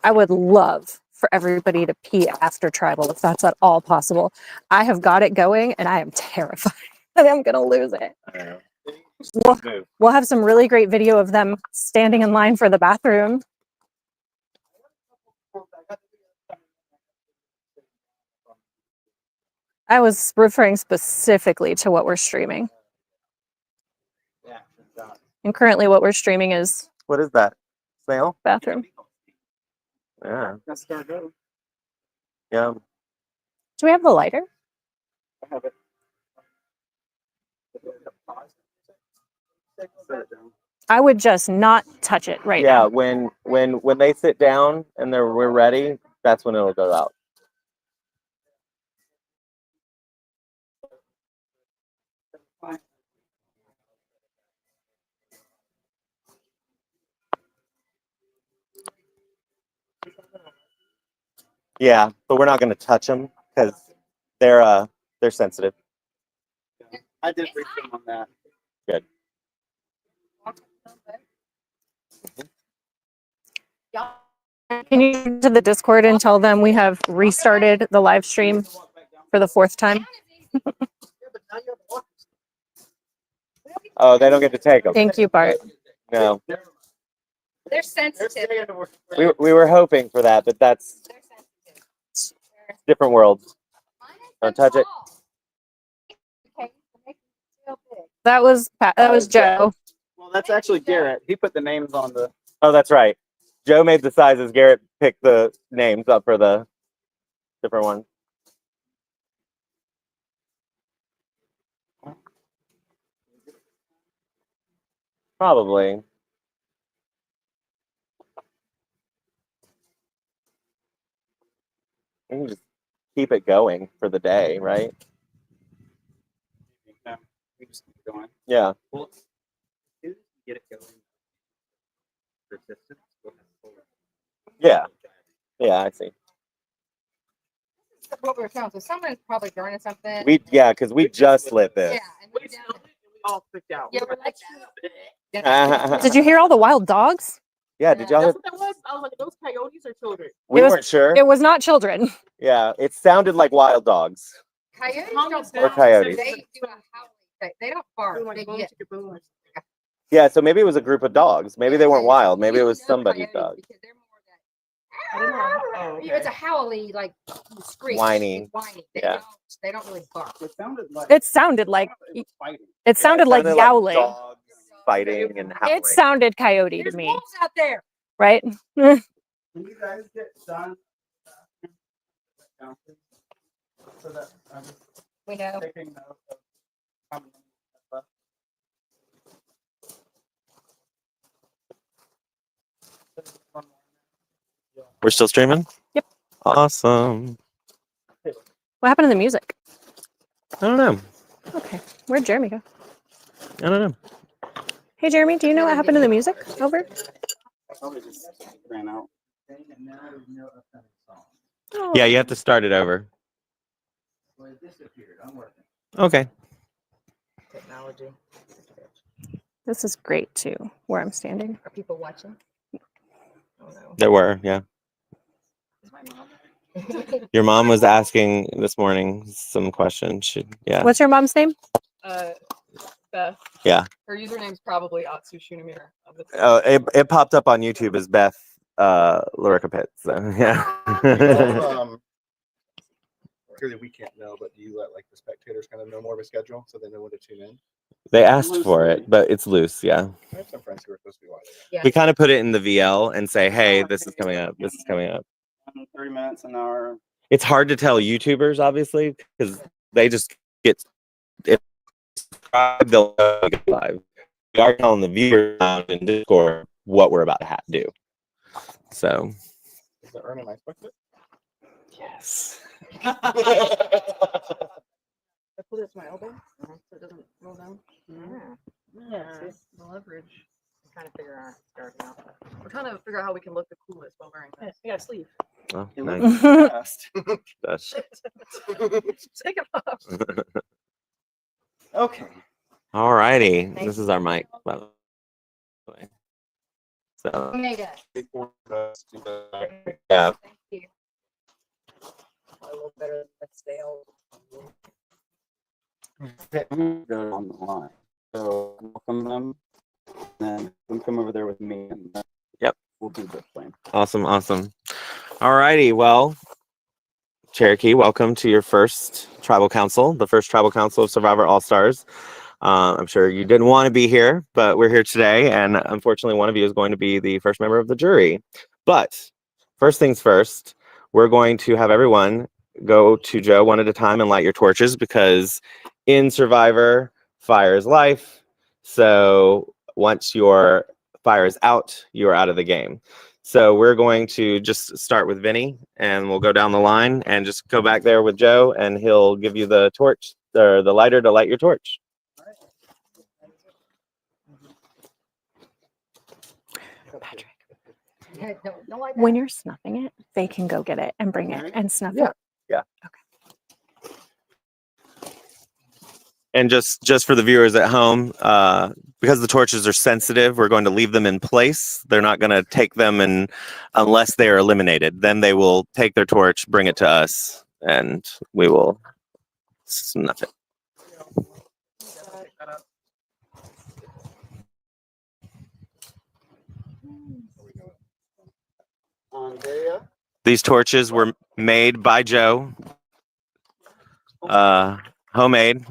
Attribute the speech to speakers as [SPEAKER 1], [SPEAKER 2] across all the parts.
[SPEAKER 1] I would love for everybody to pee after tribal if that's at all possible. I have got it going and I am terrified that I'm going to lose it. We'll have some really great video of them standing in line for the bathroom. I was referring specifically to what we're streaming. And currently what we're streaming is...
[SPEAKER 2] What is that? Snail?
[SPEAKER 1] Bathroom.
[SPEAKER 2] Yeah. Yeah.
[SPEAKER 1] Do we have the lighter?
[SPEAKER 3] I have it.
[SPEAKER 1] I would just not touch it right now.
[SPEAKER 2] Yeah, when they sit down and we're ready, that's when it'll go out. Yeah, but we're not going to touch them because they're sensitive.
[SPEAKER 3] I did read them on that.
[SPEAKER 2] Good.
[SPEAKER 1] Can you go to the Discord and tell them we have restarted the live stream for the 4th time?
[SPEAKER 2] Oh, they don't get to take them.
[SPEAKER 1] Thank you, Bart.
[SPEAKER 2] No.
[SPEAKER 4] They're sensitive.
[SPEAKER 2] We were hoping for that, but that's different worlds. Don't touch it.
[SPEAKER 1] That was Joe.
[SPEAKER 3] Well, that's actually Garrett. He put the names on the.
[SPEAKER 2] Oh, that's right. Joe made the sizes. Garrett picked the names up for the different ones. Probably. You can just keep it going for the day, right?
[SPEAKER 3] Yeah, we just keep going.
[SPEAKER 2] Yeah.
[SPEAKER 3] Well, get it going. Persistence.
[SPEAKER 4] Yeah.
[SPEAKER 2] Yeah, I see.
[SPEAKER 4] What we were showing. So someone's probably burning something.
[SPEAKER 2] Because we just lit this.
[SPEAKER 4] Yeah. And
[SPEAKER 3] We all freaked out.
[SPEAKER 4] yeah, we're like,
[SPEAKER 1] Did you hear all the wild dogs?
[SPEAKER 2] Yeah, did y'all?
[SPEAKER 5] That's what that was. I was like, those coyotes are children.
[SPEAKER 2] We
[SPEAKER 1] It was-
[SPEAKER 2] weren't sure.
[SPEAKER 1] It was not children.
[SPEAKER 2] Yeah, it sounded like wild dogs.
[SPEAKER 4] coyotes
[SPEAKER 5] Calm
[SPEAKER 4] don't
[SPEAKER 5] down.
[SPEAKER 2] Or
[SPEAKER 4] bark.
[SPEAKER 2] coyotes.
[SPEAKER 4] They do a howling. They don't bark.
[SPEAKER 5] They're like,
[SPEAKER 4] They
[SPEAKER 5] boom,
[SPEAKER 4] get.
[SPEAKER 5] chicka, boom.
[SPEAKER 2] Yeah, so maybe it was a group of dogs. Maybe they weren't wild. Maybe it was somebody's dog.
[SPEAKER 4] Because they're more
[SPEAKER 5] I didn't know.
[SPEAKER 4] that.
[SPEAKER 5] Oh, okay.
[SPEAKER 4] It's a howly, like screech.
[SPEAKER 2] Whiny.
[SPEAKER 4] Whiny.
[SPEAKER 2] Yeah.
[SPEAKER 4] They don't really bark.
[SPEAKER 3] It sounded like.
[SPEAKER 1] It sounded like
[SPEAKER 3] was fighting.
[SPEAKER 1] it sounded like yowling.
[SPEAKER 2] dogs fighting and howling.
[SPEAKER 1] It sounded coyote to
[SPEAKER 4] There's
[SPEAKER 1] me,
[SPEAKER 4] wolves out there.
[SPEAKER 1] right?
[SPEAKER 3] Can you guys get done? So that I'm just
[SPEAKER 4] We know.
[SPEAKER 3] taking note of how many left.
[SPEAKER 2] We're still streaming?
[SPEAKER 1] Yep.
[SPEAKER 2] Awesome.
[SPEAKER 1] What happened to the music?
[SPEAKER 2] I don't know.
[SPEAKER 1] Okay, where'd Jeremy go?
[SPEAKER 2] I don't know.
[SPEAKER 1] Hey, Jeremy, do you know what happened to the music? Over.
[SPEAKER 3] I probably just ran out.
[SPEAKER 1] Oh.
[SPEAKER 2] Yeah, you have to start it over. Okay.
[SPEAKER 4] Technology.
[SPEAKER 1] This is great too, where I'm standing.
[SPEAKER 4] Are people watching? Oh no.
[SPEAKER 2] There were, yeah.
[SPEAKER 4] Is my mom?
[SPEAKER 2] Your mom was asking this morning some questions. Yeah.
[SPEAKER 1] What's your mom's name?
[SPEAKER 5] Beth.
[SPEAKER 2] Yeah.
[SPEAKER 5] Her username's probably Atsu Shunamira.
[SPEAKER 2] Oh, it popped up on YouTube as Beth Lorica Pitt. So yeah.
[SPEAKER 6] Clearly we can't know, but do you let like the spectators kind of know more of a schedule so they know when to tune in?
[SPEAKER 2] They asked for it, but it's loose, yeah.
[SPEAKER 6] I have some friends who are supposed to be watching.
[SPEAKER 4] Yeah.
[SPEAKER 2] We kind of put it in the VL and say, hey, this is coming up. This is coming up.
[SPEAKER 3] 30 minutes, an hour.
[SPEAKER 2] It's hard to tell YouTubers, obviously, because they just get if they'll go live. We are telling the viewers out in Discord what we're about to do. So
[SPEAKER 6] Is that earn a nice bucket?
[SPEAKER 2] yes.
[SPEAKER 5] I put it to my elbow so it doesn't roll down. Yeah. The leverage.
[SPEAKER 4] Trying to figure out starting out.
[SPEAKER 5] We're trying to figure out how we can look the coolest while wearing this. We got a sleeve.
[SPEAKER 2] Oh,
[SPEAKER 3] It
[SPEAKER 2] nice.
[SPEAKER 3] was fast.
[SPEAKER 2] That's-
[SPEAKER 5] Take it off.
[SPEAKER 3] Okay.
[SPEAKER 2] All righty. This is our mic, by the way. So
[SPEAKER 5] Omega.
[SPEAKER 2] yeah,
[SPEAKER 5] Thank you.
[SPEAKER 4] A little better than the stale.
[SPEAKER 3] They're on the line. So welcome them. Then them come over there with me and then
[SPEAKER 2] Yep.
[SPEAKER 3] we'll do the plane.
[SPEAKER 2] awesome. All righty, well, Cherokee, welcome to your first tribal council, the first tribal council of Survivor All Stars. I'm sure you didn't want to be here, but we're here today, and unfortunately, one of you is going to be the first member of the jury. But first things first, we're going to have everyone go to Joe one at a time and light your torches, because in Survivor, fire is life. So once your fire is out, you are out of the game. So we're going to just start with Vinny, and we'll go down the line and just go back there with Joe, and he'll give you the torch or the lighter to light your torch.
[SPEAKER 1] Patrick,
[SPEAKER 5] Yeah, don't like that.
[SPEAKER 1] when you're snuffing it, they can go get it and bring it and snuff
[SPEAKER 2] Yeah.
[SPEAKER 1] it.
[SPEAKER 2] And just for the viewers at home, because the torches are sensitive, we're going to leave them in place. They're not going to take them unless they are eliminated. Then they will take their torch, bring it to us, and we will snuff it.
[SPEAKER 3] Andrea.
[SPEAKER 2] These torches were made by Joe, homemade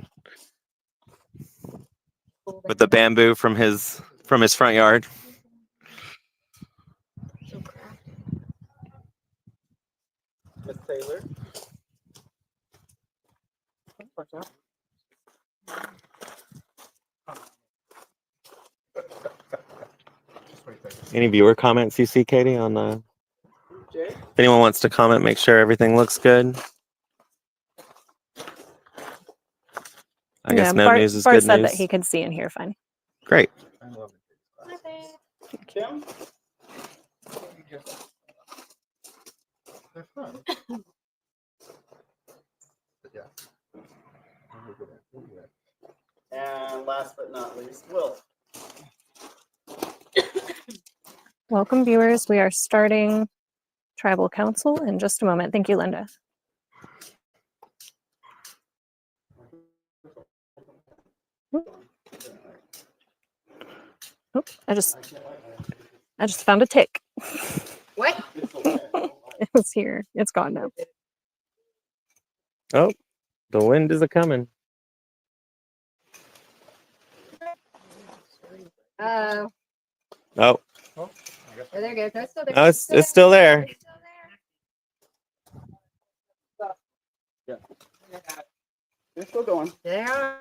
[SPEAKER 2] with the bamboo from his front yard.
[SPEAKER 3] Miss Taylor.
[SPEAKER 2] Any viewer comments you see, Katie, on the?
[SPEAKER 3] Jay.
[SPEAKER 2] If anyone wants to comment, make sure everything looks good. I guess no
[SPEAKER 1] Bart,
[SPEAKER 2] news is
[SPEAKER 1] Bart
[SPEAKER 2] good
[SPEAKER 1] said
[SPEAKER 2] news.
[SPEAKER 1] that he could see and hear fine.
[SPEAKER 2] Great.
[SPEAKER 6] I love it.
[SPEAKER 3] Kim.
[SPEAKER 6] They're fun. But yeah.
[SPEAKER 3] And last but not least, Will.
[SPEAKER 1] Welcome, viewers. We are starting tribal council in just a moment. Thank you, Linda. Oh, I just found a tick.
[SPEAKER 5] What?
[SPEAKER 1] It was here. It's gone now.
[SPEAKER 2] Oh, the wind is a coming.
[SPEAKER 5] Oh,
[SPEAKER 2] Oh,
[SPEAKER 5] there you go. That's still there.
[SPEAKER 2] no, it's still there.
[SPEAKER 5] It's still there.
[SPEAKER 3] They're still going.
[SPEAKER 5] They are.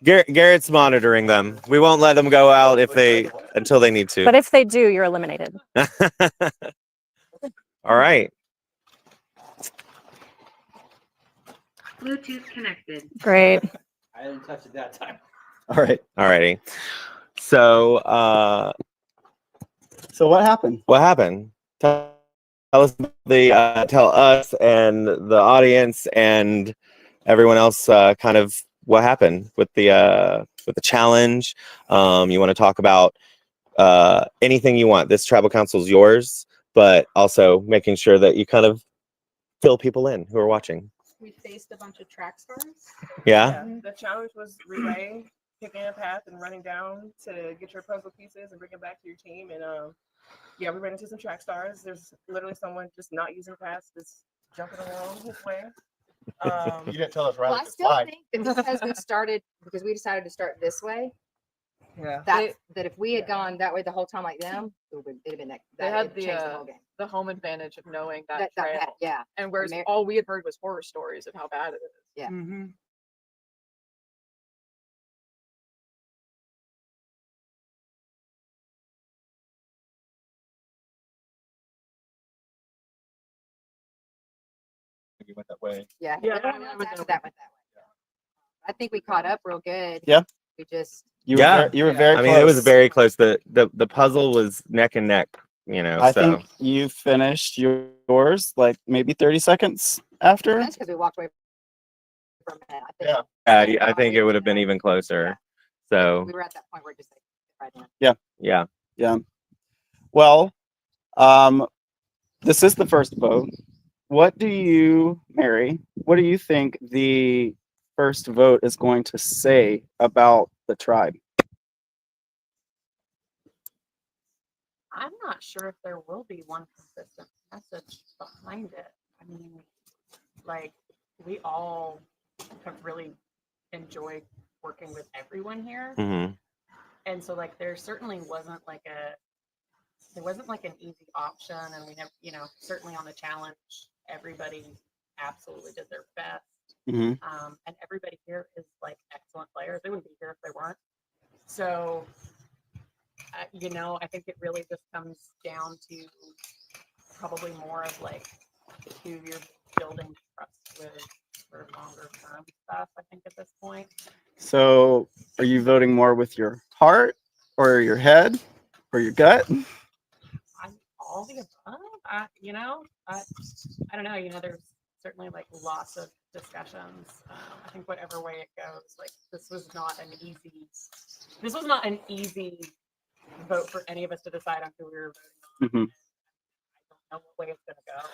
[SPEAKER 2] Garrett's monitoring them. We won't let them go out until they need to.
[SPEAKER 1] But if they do, you're eliminated.
[SPEAKER 2] All right.
[SPEAKER 5] Bluetooth connected.
[SPEAKER 1] Great.
[SPEAKER 3] I didn't touch it that time. All right.
[SPEAKER 2] Alrighty. So,
[SPEAKER 3] So what happened?
[SPEAKER 2] what happened? Tell us and the audience and everyone else kind of what happened with the challenge. You want to talk about anything you want. This tribal council is yours, but also making sure that you kind of fill people in who are watching.
[SPEAKER 4] We faced a bunch of track stars.
[SPEAKER 2] Yeah.
[SPEAKER 4] The challenge was relay, picking a path and running down to get your puzzle pieces and bring it back to your team. And yeah, we ran into some track stars. There's literally someone just not using paths, just jumping along his way.
[SPEAKER 6] You didn't tell us right.
[SPEAKER 5] Well, I still think that because we started, because we decided to start this way,
[SPEAKER 4] Yeah.
[SPEAKER 5] that if we had gone that way the whole time like them, it would have been that.
[SPEAKER 7] They
[SPEAKER 5] that
[SPEAKER 7] had
[SPEAKER 5] it'd
[SPEAKER 7] the,
[SPEAKER 5] changed the whole game.
[SPEAKER 7] the home advantage of knowing that,
[SPEAKER 5] That
[SPEAKER 7] trail.
[SPEAKER 5] path, yeah.
[SPEAKER 7] And whereas
[SPEAKER 5] Amer-
[SPEAKER 7] all we had heard was horror stories of how bad it is.
[SPEAKER 5] Yeah.
[SPEAKER 4] Mm-hmm.
[SPEAKER 6] You went that way.
[SPEAKER 5] Yeah.
[SPEAKER 4] Yeah,
[SPEAKER 5] everyone
[SPEAKER 4] I
[SPEAKER 5] else
[SPEAKER 4] would
[SPEAKER 5] after
[SPEAKER 4] know.
[SPEAKER 5] that went that way. I think we caught up real good.
[SPEAKER 3] Yeah.
[SPEAKER 5] We just.
[SPEAKER 3] You
[SPEAKER 2] Yeah.
[SPEAKER 3] you were very
[SPEAKER 2] I mean,
[SPEAKER 3] close.
[SPEAKER 2] it was very close. The puzzle was neck and neck, you know.
[SPEAKER 3] I
[SPEAKER 2] so
[SPEAKER 3] think you finished yours like maybe 30 seconds after.
[SPEAKER 5] That's because we walked away from it. I think
[SPEAKER 6] Yeah.
[SPEAKER 2] I think it would have been even closer. So
[SPEAKER 5] we were at that point where just like, Pride Month.
[SPEAKER 2] Yeah.
[SPEAKER 3] Well, this is the first vote. What do you, Mary, what do you think the first vote is going to say about the tribe?
[SPEAKER 5] I'm not sure if there will be one consistent message behind it. I mean, like, we all have really enjoyed working with everyone here.
[SPEAKER 2] Hmm.
[SPEAKER 5] And so like there certainly wasn't like an easy option, and we have, certainly on the challenge, everybody absolutely did their best.
[SPEAKER 3] Mhm.
[SPEAKER 5] And everybody here is like excellent players. They wouldn't be here if they weren't. So, I think it really just comes down to probably more of like who you're building trust with for longer term stuff, I think, at this point.
[SPEAKER 3] So, are you voting more with your heart or your head or your gut?
[SPEAKER 5] All the above. I don't know. There's certainly like lots of discussions. I think whatever way it goes, like this was not an easy vote for any of us to decide on who we were voting on.
[SPEAKER 3] Mhm.
[SPEAKER 5] I don't know what way it's gonna go.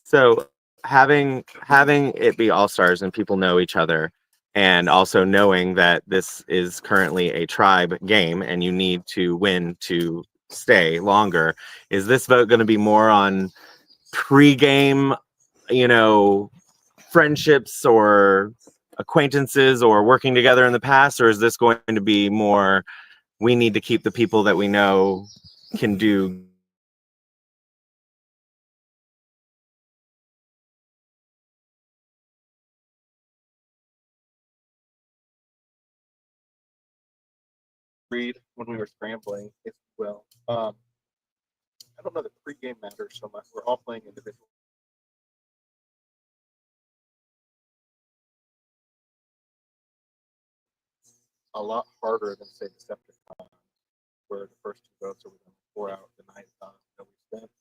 [SPEAKER 2] So having it be all stars and people know each other, and also knowing that this is currently a tribe game and you need to win to stay longer, is this vote going to be more on pre-game, friendships or acquaintances or working together in the past, or is this going to be more, we need to keep the people that we know can do?
[SPEAKER 6] Read when we were scrambling, if you will. I don't know that pregame matters so much. We're all playing individual. A lot harder than say Decepticon, where the first two votes are within 4 hours the night. We spent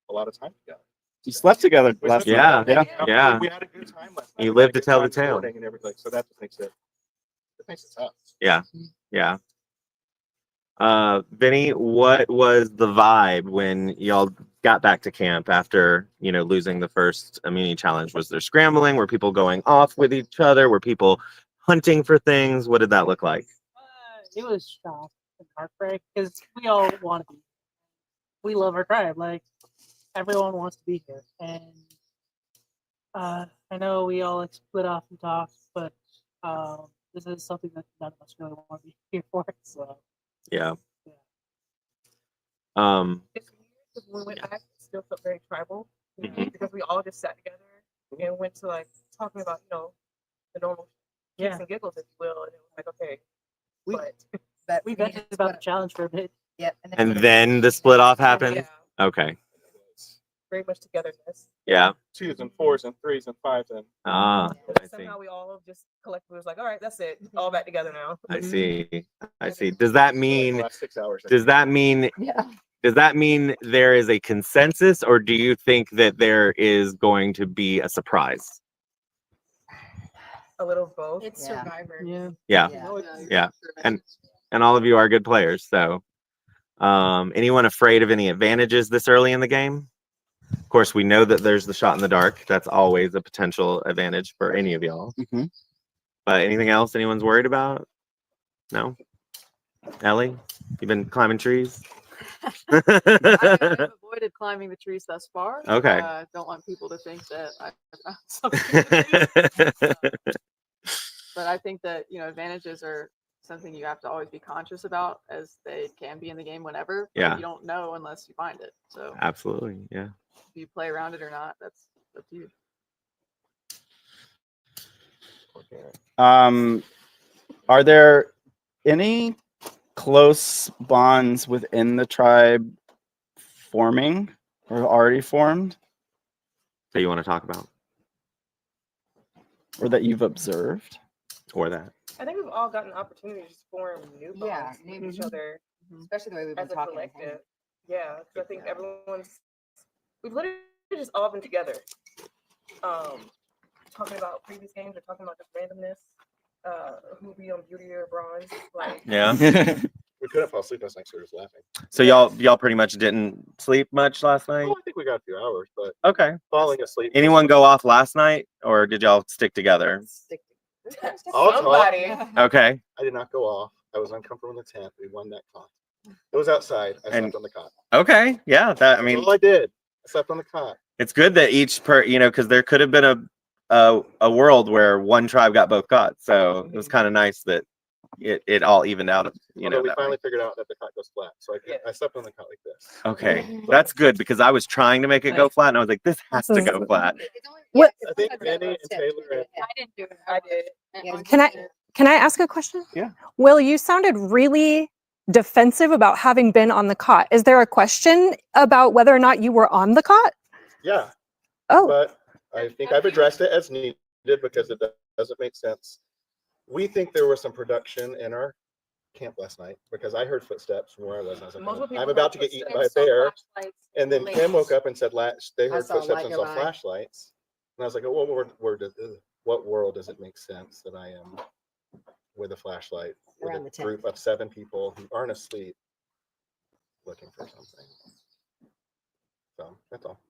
[SPEAKER 6] a lot of time together.
[SPEAKER 3] You slept together
[SPEAKER 6] We
[SPEAKER 3] last
[SPEAKER 6] slept
[SPEAKER 3] night.
[SPEAKER 6] together.
[SPEAKER 3] Yeah.
[SPEAKER 2] Yeah.
[SPEAKER 6] We had a good time last night.
[SPEAKER 2] You
[SPEAKER 6] We had
[SPEAKER 2] lived
[SPEAKER 6] a
[SPEAKER 2] to
[SPEAKER 6] good
[SPEAKER 2] tell
[SPEAKER 6] time
[SPEAKER 2] the
[SPEAKER 6] this
[SPEAKER 2] tale.
[SPEAKER 6] morning and everything. So that just makes it tough.
[SPEAKER 2] Yeah. Vinny, what was the vibe when y'all got back to camp after, losing the first immunity challenge? Was there scrambling? Were people going off with each other? Were people hunting for things? What did that look like?
[SPEAKER 8] It was shock and heartbreak because we all want to be. We love our tribe. Like everyone wants to be here, and I know we all like split off and talk, but this is something that none of us really want to be here for. So
[SPEAKER 2] Yeah.
[SPEAKER 8] Yeah.
[SPEAKER 4] It's weird because when we went back, it still felt very tribal
[SPEAKER 2] Mhm.
[SPEAKER 4] because we all just sat together and went to like talking about the normal
[SPEAKER 8] Yeah.
[SPEAKER 4] kicks and giggles, if you will, and it was like okay,
[SPEAKER 8] We-
[SPEAKER 4] but
[SPEAKER 8] we vented about the challenge for a bit.
[SPEAKER 5] Yep.
[SPEAKER 2] And then the split off happened?
[SPEAKER 4] yeah,
[SPEAKER 2] Okay.
[SPEAKER 4] very much togetherness.
[SPEAKER 2] Yeah.
[SPEAKER 6] 2s and 4s and 3s and 5s and
[SPEAKER 2] Ah,
[SPEAKER 4] And
[SPEAKER 2] I see.
[SPEAKER 4] somehow we all just collectively was like, all right, that's it, all back together now.
[SPEAKER 2] I see. I see. Does that
[SPEAKER 6] the
[SPEAKER 2] mean
[SPEAKER 6] last 6 hours.
[SPEAKER 2] does that mean there is a consensus, or do you think that there is going to be a surprise?
[SPEAKER 4] A little of both.
[SPEAKER 5] It's
[SPEAKER 7] Yeah.
[SPEAKER 5] Survivor.
[SPEAKER 8] Yeah.
[SPEAKER 2] Yeah.
[SPEAKER 7] Yeah.
[SPEAKER 2] And all of you are good players, so anyone afraid of any advantages this early in the game? Of course, we know that there's the shot in the dark. That's always a potential advantage for any of y'all.
[SPEAKER 3] Mhm.
[SPEAKER 2] But anything else anyone's worried about? No? Ellie, you've been climbing trees?
[SPEAKER 7] I've avoided climbing the trees thus far.
[SPEAKER 2] Okay.
[SPEAKER 7] Don't want people to think that I found something to do. But I think that, advantages are something you have to always be conscious about, as they can be in the game whenever. But
[SPEAKER 2] Yeah.
[SPEAKER 7] you don't know unless you find it. So
[SPEAKER 2] Absolutely, yeah.
[SPEAKER 7] if you play around it or not, that's up to you.
[SPEAKER 3] Are there any close bonds within the tribe forming or already formed
[SPEAKER 2] So you want to talk about
[SPEAKER 3] or that you've observed?
[SPEAKER 2] or that?
[SPEAKER 4] I think we've all gotten opportunities to form new bonds
[SPEAKER 5] Yeah,
[SPEAKER 4] with each
[SPEAKER 5] mhm.
[SPEAKER 4] other
[SPEAKER 5] Especially the way we've been
[SPEAKER 4] as a
[SPEAKER 5] talking. and hanging.
[SPEAKER 4] collective. Yeah, because I think we've literally just all been together, talking about previous games or talking about just randomness, who be on beauty or bronze, like
[SPEAKER 2] Yeah.
[SPEAKER 6] We couldn't fall asleep last night, so we were just laughing.
[SPEAKER 2] So y'all pretty much didn't sleep much last night?
[SPEAKER 6] Well, I think we got a few hours, but
[SPEAKER 2] Okay.
[SPEAKER 6] falling asleep.
[SPEAKER 2] Anyone go off last night, or did y'all stick together?
[SPEAKER 6] I'll talk.
[SPEAKER 4] Somebody.
[SPEAKER 2] Okay.
[SPEAKER 6] I did not go off. I was uncomfortable in the tent. We won that cot. It was outside. I
[SPEAKER 2] And-
[SPEAKER 6] slept on the cot.
[SPEAKER 2] Okay. Yeah. That I
[SPEAKER 6] That's
[SPEAKER 2] mean,
[SPEAKER 6] all I did. I slept on the cot.
[SPEAKER 2] it's good that each because there could have been a world where one tribe got both cots. So it was kind of nice that it all evened out. You
[SPEAKER 6] Although
[SPEAKER 2] know.
[SPEAKER 6] we
[SPEAKER 2] That way.
[SPEAKER 6] finally figured out that the cot goes flat, so
[SPEAKER 4] Yeah.
[SPEAKER 6] I slept on the cot like this.
[SPEAKER 2] Okay, that's good because I was trying to make it go flat, and I was like, this has to go flat.
[SPEAKER 1] What-
[SPEAKER 6] I think Manny and Taylor and
[SPEAKER 5] I didn't do it.
[SPEAKER 4] I did.
[SPEAKER 1] Can I ask a question?
[SPEAKER 3] Yeah.
[SPEAKER 1] Will, you sounded really defensive about having been on the cot. Is there a question about whether or not you were on the cot?
[SPEAKER 6] yeah,
[SPEAKER 1] Oh,
[SPEAKER 6] but I think I've addressed it as needed because it doesn't make sense. We think there was some production in our camp last night because I heard footsteps from where I was. And I was like,
[SPEAKER 4] Multiple
[SPEAKER 6] "Oh,
[SPEAKER 4] people
[SPEAKER 6] I'm about to
[SPEAKER 4] heard
[SPEAKER 6] get eaten
[SPEAKER 5] There's
[SPEAKER 6] by a bear."
[SPEAKER 5] flashlights,
[SPEAKER 6] And then Kim woke up and said, they heard
[SPEAKER 9] saw a
[SPEAKER 6] footsteps
[SPEAKER 9] light
[SPEAKER 6] and
[SPEAKER 9] go
[SPEAKER 6] saw
[SPEAKER 9] by.
[SPEAKER 6] flashlights. And I was like, oh, what world does it make sense that I am with a flashlight with
[SPEAKER 9] Around
[SPEAKER 6] a
[SPEAKER 9] the tent.
[SPEAKER 6] group of 7 people who aren't asleep looking for something? So that's all.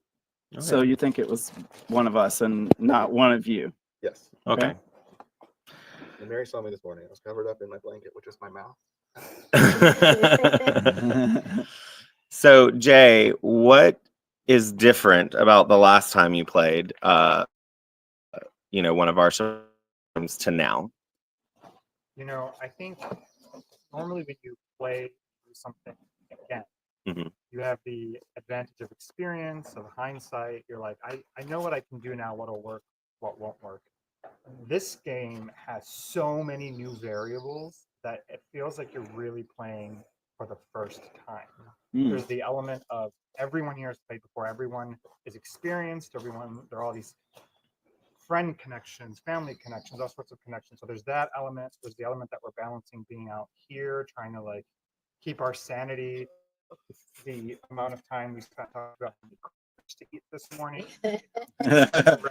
[SPEAKER 3] So you think it was one of us and not one of you?
[SPEAKER 6] Yes.
[SPEAKER 2] Okay.
[SPEAKER 6] And Mary saw me this morning. I was covered up in my blanket, which is my mouth.
[SPEAKER 2] So Jay, what is different about the last time you played one of our systems to now?
[SPEAKER 10] I think normally when you play something again,
[SPEAKER 2] Mhm.
[SPEAKER 10] you have the advantage of experience, of hindsight. You're like, I know what I can do now, what'll work, what won't work. This game has so many new variables that it feels like you're really playing for the first time. There's the element of everyone here has played before, everyone is experienced, there are all these friend connections, family connections, all sorts of connections. So there's that element. There's the element that we're balancing being out here, trying to keep our sanity. The amount of time we spent talking about to eat this morning.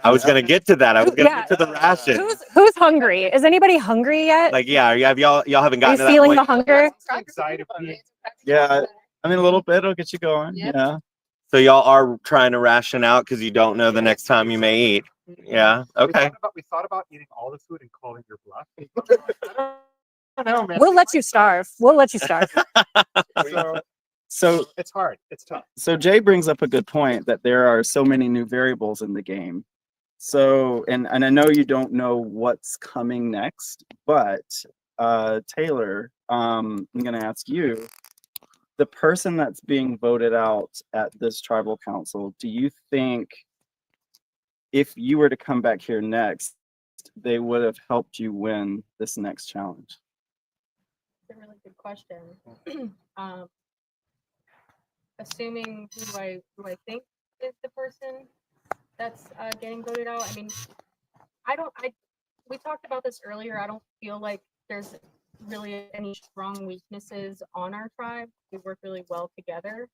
[SPEAKER 2] I was gonna get to that. I was gonna
[SPEAKER 1] Yeah.
[SPEAKER 2] get to the ration.
[SPEAKER 1] who's hungry? Is anybody hungry yet?
[SPEAKER 2] Like, yeah, y'all haven't
[SPEAKER 1] Are
[SPEAKER 2] gotten
[SPEAKER 1] you
[SPEAKER 2] to that
[SPEAKER 1] feeling
[SPEAKER 2] point.
[SPEAKER 1] the hunger?
[SPEAKER 10] Anxiety of being
[SPEAKER 3] Yeah, I mean, a little bit will get you going.
[SPEAKER 5] Yep.
[SPEAKER 3] Yeah.
[SPEAKER 2] So y'all are trying to ration out because you don't know the next time you may eat. Yeah. Okay.
[SPEAKER 10] We thought about eating all the food and calling your bluff. I don't know, man.
[SPEAKER 1] We'll let you starve. We'll let you starve.
[SPEAKER 10] So
[SPEAKER 3] So
[SPEAKER 10] it's hard. It's tough.
[SPEAKER 3] So Jay brings up a good point that there are so many new variables in the game. So, and I know you don't know what's coming next, but Taylor, I'm going to ask you, the person that's being voted out at this tribal council, do you think if you were to come back here next, they would have helped you win this next challenge?
[SPEAKER 5] That's a really good question. Assuming who I think is the person that's getting voted out. I mean, we talked about this earlier. I don't feel like there's really any strong weaknesses on our tribe. We work really well together.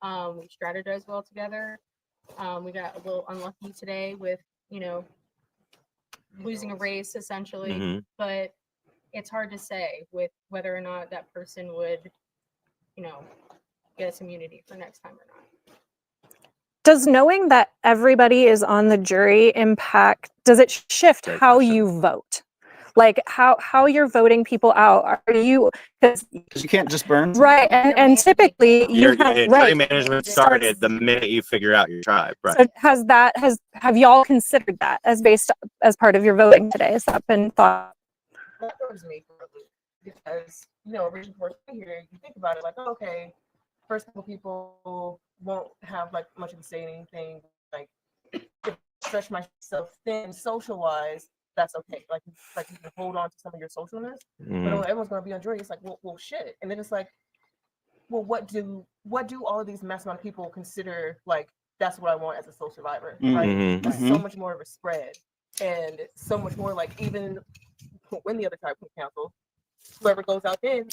[SPEAKER 5] We strategize well together. We got a little unlucky today with, losing a race essentially,
[SPEAKER 2] Mhm.
[SPEAKER 5] but it's hard to say with whether or not that person would, get us immunity for next time or not.
[SPEAKER 1] Does knowing that everybody is on the jury does it shift
[SPEAKER 2] Great
[SPEAKER 1] how
[SPEAKER 2] question.
[SPEAKER 1] you vote? Like how you're voting people out? Are you, because
[SPEAKER 3] Because you can't just burn.
[SPEAKER 1] right, and typically you
[SPEAKER 2] Your
[SPEAKER 1] have
[SPEAKER 2] jury
[SPEAKER 1] right.
[SPEAKER 2] management started the minute you figure out your tribe, right?
[SPEAKER 1] So have y'all considered that as part of your voting today? Has that been thought?
[SPEAKER 4] That throws me for a loop because originally before here, you think about it like, okay, first couple people won't have much of a say in anything. Stretch myself thin, social wise, that's okay. Like you can hold on to some of your socialness, but when everyone's gonna be on jury, it's like, well, shit. And then it's like, well, what do all of these mass amount of people consider that's what I want as a social survivor, right?
[SPEAKER 2] Mhm.
[SPEAKER 4] It's so much more of a spread, and so much more even when the other tribe council, whoever goes out then,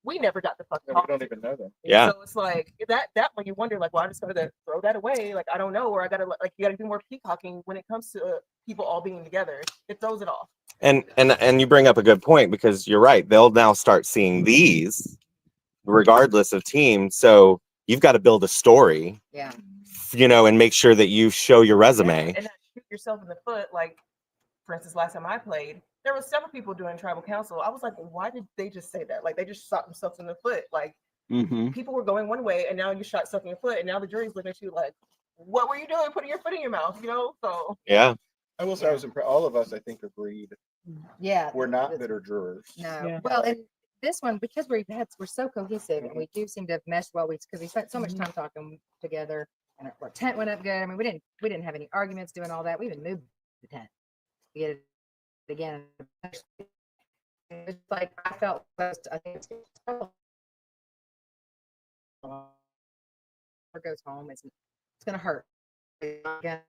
[SPEAKER 4] we never got the fuck
[SPEAKER 6] We
[SPEAKER 4] talk.
[SPEAKER 6] don't even know them.
[SPEAKER 2] Yeah.
[SPEAKER 4] So it's like that when you wonder, well, I'm just gonna throw that away. I don't know, or I gotta you gotta do more peacocking when it comes to people all being together. It throws it off.
[SPEAKER 2] And you bring up a good point because you're right. They'll now start seeing these regardless of team. So you've got to build a story,
[SPEAKER 9] Yeah.
[SPEAKER 2] and make sure that you show your resume.
[SPEAKER 4] And not shoot yourself in the foot. Like, for instance, last time I played, there were several people doing tribal council. I was like, why did they just say that? Like, they just shot themselves in the foot. Like,
[SPEAKER 3] Mm-hmm.
[SPEAKER 4] people were going one way, and now you shot yourself in your foot, and now the jury's looking at you like, what were you doing putting your foot in your mouth? So
[SPEAKER 2] Yeah.
[SPEAKER 6] I will say I was impressed. All of us, I think, agreed.
[SPEAKER 9] Yeah.
[SPEAKER 6] We're not bitter jurors.
[SPEAKER 9] No.
[SPEAKER 8] Yeah.
[SPEAKER 9] Well, and this one, because we're so cohesive and we do seem to have meshed well, because we spent so much time talking together, and our tent went up good. I mean, we didn't have any arguments doing all that. We even moved the tent to get it again. It's like I felt close to, I think it's goes home, it's gonna hurt. Again,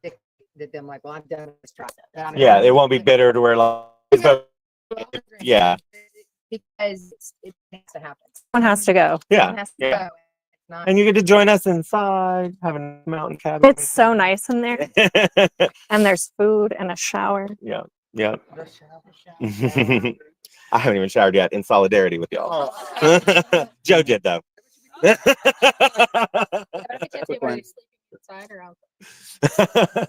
[SPEAKER 9] that them like, well, I'm done with this process.
[SPEAKER 2] Yeah. It won't be bitter to where yeah.
[SPEAKER 9] Because it has to happen.
[SPEAKER 1] One has to go.
[SPEAKER 9] It
[SPEAKER 2] Yeah.
[SPEAKER 9] has to
[SPEAKER 2] Yeah.
[SPEAKER 9] go. It's not.
[SPEAKER 2] And you get to join us inside, having a mountain cabin.
[SPEAKER 1] It's so nice in there. And there's food and a shower.
[SPEAKER 2] Yeah. Yeah.
[SPEAKER 9] The shower.
[SPEAKER 2] I haven't even showered yet in solidarity with y'all. Joe did though.
[SPEAKER 5] Inside or out?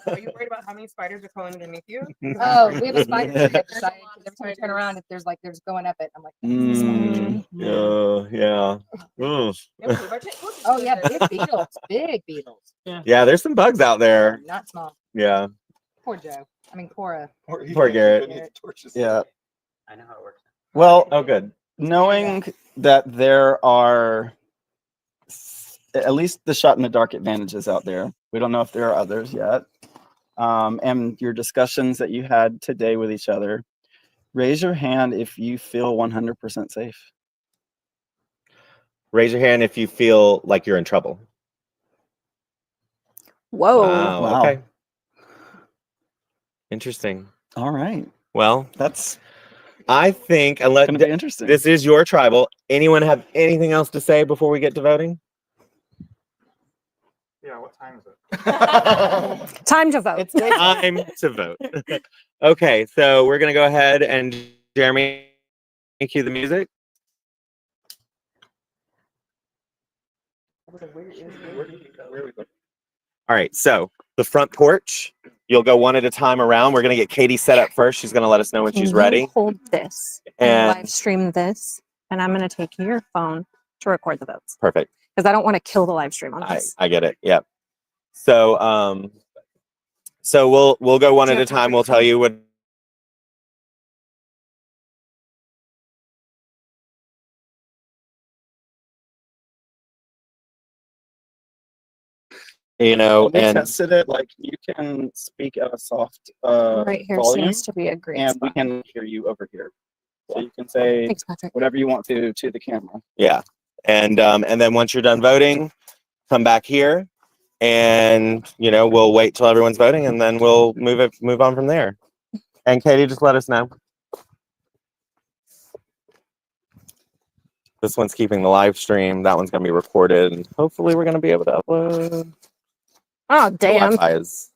[SPEAKER 4] are you worried about how many spiders are crawling underneath you?
[SPEAKER 9] Oh, we have a spider trap outside, 'cause every time I turn around, if there's going up it, I'm like,
[SPEAKER 3] Mm.
[SPEAKER 2] Yeah. Mm.
[SPEAKER 9] oh yeah, big beetles,
[SPEAKER 2] Yeah, there's some bugs out there.
[SPEAKER 9] not small.
[SPEAKER 2] Yeah.
[SPEAKER 9] Poor Joe. I mean, Cora.
[SPEAKER 2] Poor Garrett.
[SPEAKER 3] Yeah.
[SPEAKER 5] I know how it works.
[SPEAKER 3] Well,
[SPEAKER 2] Oh, good.
[SPEAKER 3] knowing that there are at least the shot in the dark advantages out there, we don't know if there are others yet, and your discussions that you had today with each other, raise your hand if you feel 100% safe.
[SPEAKER 2] Raise your hand if you feel like you're in trouble.
[SPEAKER 1] Whoa.
[SPEAKER 3] Wow.
[SPEAKER 2] Okay. Interesting.
[SPEAKER 3] All right,
[SPEAKER 2] Well,
[SPEAKER 3] that's
[SPEAKER 2] I think unless
[SPEAKER 3] gonna be interesting.
[SPEAKER 2] this is your tribal, anyone have anything else to say before we get to voting?
[SPEAKER 10] Yeah, what time is it?
[SPEAKER 1] Time to vote.
[SPEAKER 2] Time to vote. Okay, so we're gonna go ahead and Jeremy, cue the music. All right, so the front porch, you'll go one at a time around. We're gonna get Katie set up first. She's gonna let us know when she's
[SPEAKER 1] You
[SPEAKER 2] ready.
[SPEAKER 1] Hold this and live
[SPEAKER 2] And
[SPEAKER 1] stream this, and I'm going to take your phone to record the votes
[SPEAKER 2] perfect.
[SPEAKER 1] because I don't want to kill the live stream on
[SPEAKER 2] I
[SPEAKER 1] this.
[SPEAKER 2] get it. Yep. So so we'll go one at a time. We'll tell you what
[SPEAKER 3] We
[SPEAKER 2] and
[SPEAKER 3] tested it, like you can speak at a soft
[SPEAKER 1] Right here
[SPEAKER 3] volume,
[SPEAKER 1] seems to be a great
[SPEAKER 3] and we
[SPEAKER 1] spot.
[SPEAKER 3] can hear you over here. So you can say
[SPEAKER 1] Thanks, Patrick.
[SPEAKER 3] whatever you want to the camera.
[SPEAKER 2] yeah. And then once you're done voting, come back here and we'll wait till everyone's voting and then we'll move on from there. And Katie, just let us know. This one's keeping the live stream. That one's gonna be recorded and hopefully we're gonna be able to upload.
[SPEAKER 1] Oh,
[SPEAKER 2] The
[SPEAKER 1] damn.
[SPEAKER 2] Wi-Fi is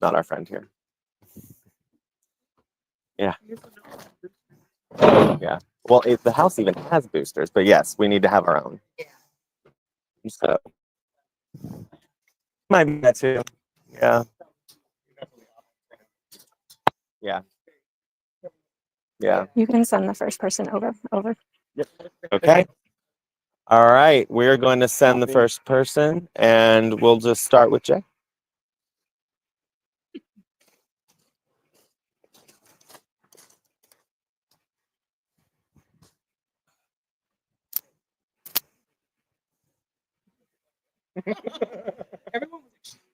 [SPEAKER 2] not our friend here. Yeah. Yeah. Well, the house even has boosters, but yes, we need to have our own. So might be that too. Yeah. Yeah. Yeah.
[SPEAKER 1] You can send the first person over.
[SPEAKER 2] Okay. All right. We're going to send the first person and we'll just start with Jay.
[SPEAKER 5] Everyone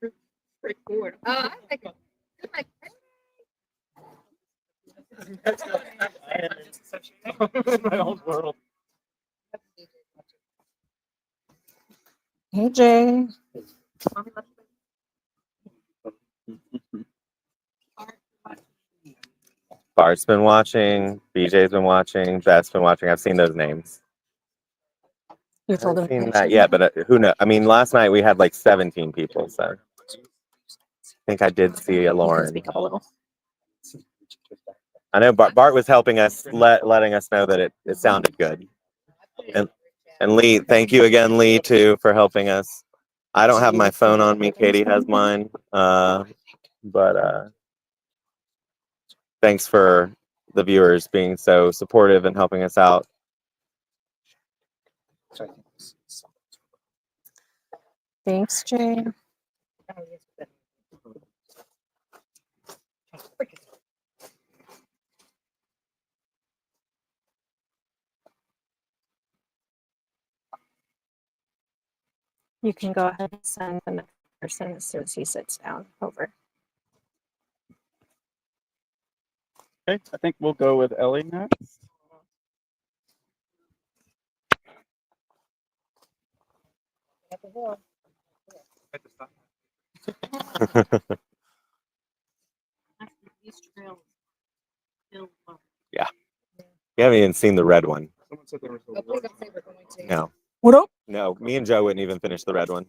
[SPEAKER 5] was pretty cool.
[SPEAKER 9] I like it.
[SPEAKER 3] My old world.
[SPEAKER 1] Hey, Jay.
[SPEAKER 2] Bart's been watching. BJ's been watching. Beth's been watching. I've seen those names.
[SPEAKER 1] You
[SPEAKER 2] I
[SPEAKER 1] told
[SPEAKER 2] haven't
[SPEAKER 1] him.
[SPEAKER 2] seen that yet, but who knows? I mean, last night we had like 17 people, so I think I did see a
[SPEAKER 1] You can
[SPEAKER 2] Lauren.
[SPEAKER 1] speak up a little.
[SPEAKER 2] I know Bart was helping us, letting us know that it sounded good. And Lee, thank you again, Lee, too, for helping us. I don't have my phone on me. Katie has mine. But thanks for the viewers being so supportive and helping us out.
[SPEAKER 1] Thanks, Jane. You can go ahead and send the next person as soon as he sits down. Over.
[SPEAKER 3] Okay, I think we'll go with Ellie next.
[SPEAKER 8] These trails still are-
[SPEAKER 2] Yeah. You haven't even seen the red one.
[SPEAKER 6] Someone said there was a
[SPEAKER 9] Oh, please don't say we're going to.
[SPEAKER 2] No.
[SPEAKER 1] What up?
[SPEAKER 2] No, me and Joe wouldn't even finish the red one.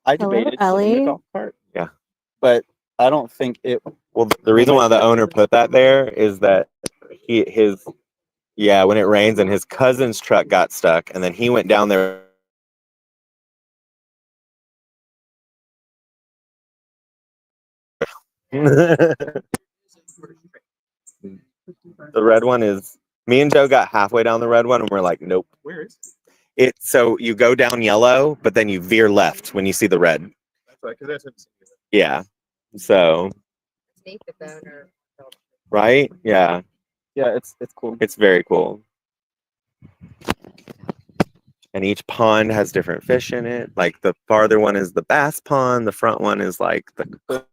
[SPEAKER 3] I
[SPEAKER 1] Hello,
[SPEAKER 3] debated putting
[SPEAKER 1] Ellie.
[SPEAKER 3] the golf cart.
[SPEAKER 2] Yeah.
[SPEAKER 3] But I don't think it.
[SPEAKER 2] Well, the reason why the owner put that there is that when it rains and his cousin's truck got stuck and then he went down there. The red one is, me and Joe got halfway down the red one and we're like, nope.
[SPEAKER 6] Where is
[SPEAKER 2] So you go down yellow, but then you veer left when you see the red.
[SPEAKER 6] that's right? Because that's
[SPEAKER 2] Yeah. So,
[SPEAKER 9] It's neat that the owner.
[SPEAKER 2] right? Yeah.
[SPEAKER 3] Yeah, it's cool.
[SPEAKER 2] It's very cool. And each pond has different fish in it. Like the farther one is the bass pond. The front one is like the